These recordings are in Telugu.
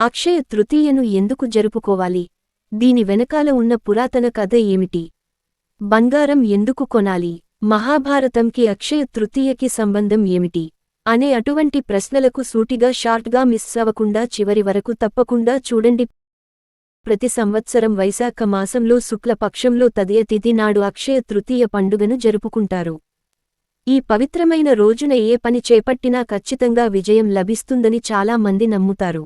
అక్షయ తృతీయను ఎందుకు జరుపుకోవాలి? దీని వెనకాల ఉన్న పురాతన కథ ఏమిటి? బంగారం ఎందుకు కొనాలి? మహాభారతంకి అక్షయ తృతీయకి సంబంధం ఏమిటి? అనే అటువంటి ప్రశ్నలకు సూటిగా షార్ట్గా మిస్ అవ్వకుండా చివరి వరకు తప్పకుండా చూడండి. ప్రతి సంవత్సరం వైశాఖ మాసంలో శుక్లపక్షంలో తదియ తిథి నాడు అక్షయ తృతీయ పండుగను జరుపుకుంటారు. ఈ పవిత్రమైన రోజున ఏ పని చేపట్టినా ఖచ్చితంగా విజయం లభిస్తుందని చాలా మంది నమ్ముతారు.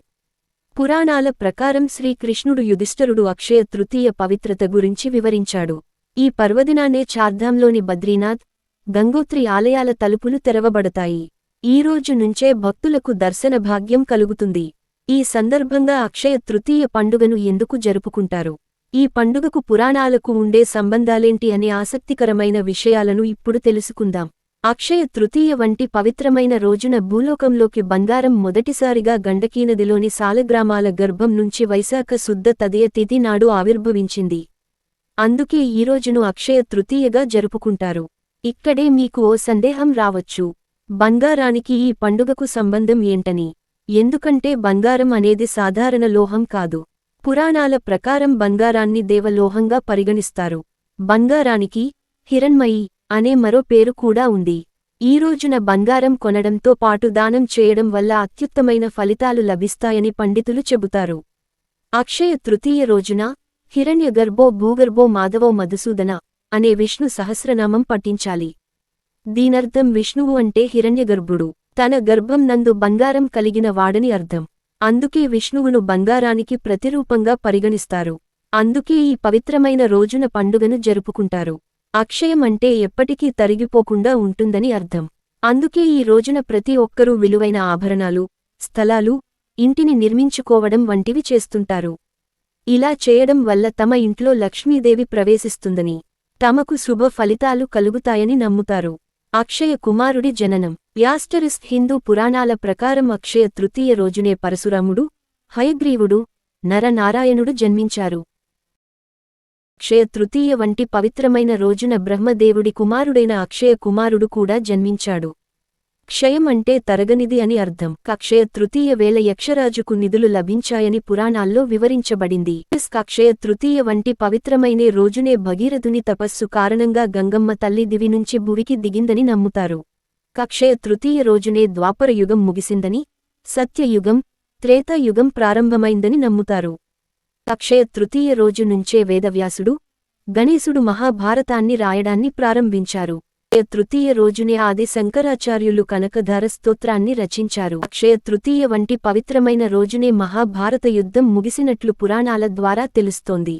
పురాణాల ప్రకారం శ్రీకృష్ణుడు యుధిష్ఠరుడు అక్షయ తృతీయ పవిత్రత గురించి వివరించాడు. ఈ పర్వదినానే చార్ధాంలోని బద్రీనాథ్, గంగోత్రి ఆలయాల తలుపులు తెరవబడతాయి. ఈ రోజు నుంచే భక్తులకు దర్శన భాగ్యం కలుగుతుంది. ఈ సందర్భంగా అక్షయ తృతీయ పండుగను ఎందుకు జరుపుకుంటారు? ఈ పండుగకు పురాణాలకు ఉండే సంబంధాలేంటి అనే ఆసక్తికరమైన విషయాలను ఇప్పుడు తెలుసుకుందాం. అక్షయ తృతీయ వంటి పవిత్రమైన రోజున భూలోకంలోకి బంగారం మొదటిసారిగా గండకీనదిలోని సాలగ్రామాల గర్భం నుంచి వైశాఖ శుద్ధ తదియ తిథి నాడు ఆవిర్భవించింది. అందుకే ఈ రోజును అక్షయ తృతీయగా జరుపుకుంటారు. ఇక్కడే మీకు ఓ సందేహం రావచ్చు, బంగారానికి ఈ పండుగకు సంబంధం ఏంటని. ఎందుకంటే బంగారం అనేది సాధారణ లోహం కాదు. పురాణాల ప్రకారం బంగారాన్ని దేవలోహంగా పరిగణిస్తారు. బంగారానికి హిరణ్మయి అనే మరో పేరు కూడా ఉంది. ఈ రోజున బంగారం కొనడంతో పాటు దానం చేయడం వల్ల అత్యుత్తమైన ఫలితాలు లభిస్తాయని పండితులు చెబుతారు. అక్షయ తృతీయ రోజున హిరణ్యగర్భో భూగర్భో మాధవో మధుసూదన అనే విష్ణు సహస్రనామం పఠించాలి. దీనర్థం విష్ణువు అంటే హిరణ్యగర్భుడు, తన గర్భం నందు బంగారం కలిగిన వాడని అర్థం. అందుకే విష్ణువును బంగారానికి ప్రతిరూపంగా పరిగణిస్తారు. అందుకే ఈ పవిత్రమైన రోజున పండుగను జరుపుకుంటారు. అక్షయం అంటే ఎప్పటికీ తరిగిపోకుండా ఉంటుందని అర్థం. అందుకే ఈ రోజున ప్రతి ఒక్కరూ విలువైన ఆభరణాలు, స్థలాలు, ఇంటిని నిర్మించుకోవడం వంటివి చేస్తుంటారు. ఇలా చేయడం వల్ల తమ ఇంట్లో లక్ష్మీదేవి ప్రవేశిస్తుందని, తమకు శుభ ఫలితాలు కలుగుతాయని నమ్ముతారు. అక్షయ కుమారుడి జననం. యాస్టరిస్ట్ హిందూ పురాణాల ప్రకారం అక్షయ తృతీయ రోజునే పరశురాముడు, హయగ్రీవుడు, నరనారాయణుడు జన్మించారు. అక్షయ తృతీయ వంటి పవిత్రమైన రోజున బ్రహ్మదేవుడి కుమారుడైన అక్షయ కుమారుడు కూడా జన్మించాడు. క్షయం అంటే తరగనిది అని అర్థం. అక్షయ తృతీయ వేళ యక్షరాజుకు నిధులు లభించాయని పురాణాల్లో వివరించబడింది. అక్షయ తృతీయ వంటి పవిత్రమైనే రోజునే భగీరథుని తపస్సు కారణంగా గంగమ్మ తల్లి దివి నుంచి భువికి దిగిందని నమ్ముతారు. అక్షయ తృతీయ రోజునే ద్వాపర యుగం ముగిసిందని, సత్యయుగం, త్రేతాయుగం ప్రారంభమైందని నమ్ముతారు. అక్షయ తృతీయ రోజు నుంచే వేదవ్యాసుడు, గణేశుడు మహాభారతాన్ని రాయడాన్ని ప్రారంభించారు. అక్షయ తృతీయ రోజునే ఆది శంకరాచార్యులు కనకధార స్తోత్రాన్ని రచించారు. అక్షయ తృతీయ వంటి పవిత్రమైన రోజునే మహాభారత యుద్ధం ముగిసినట్లు పురాణాల ద్వారా తెలుస్తోంది.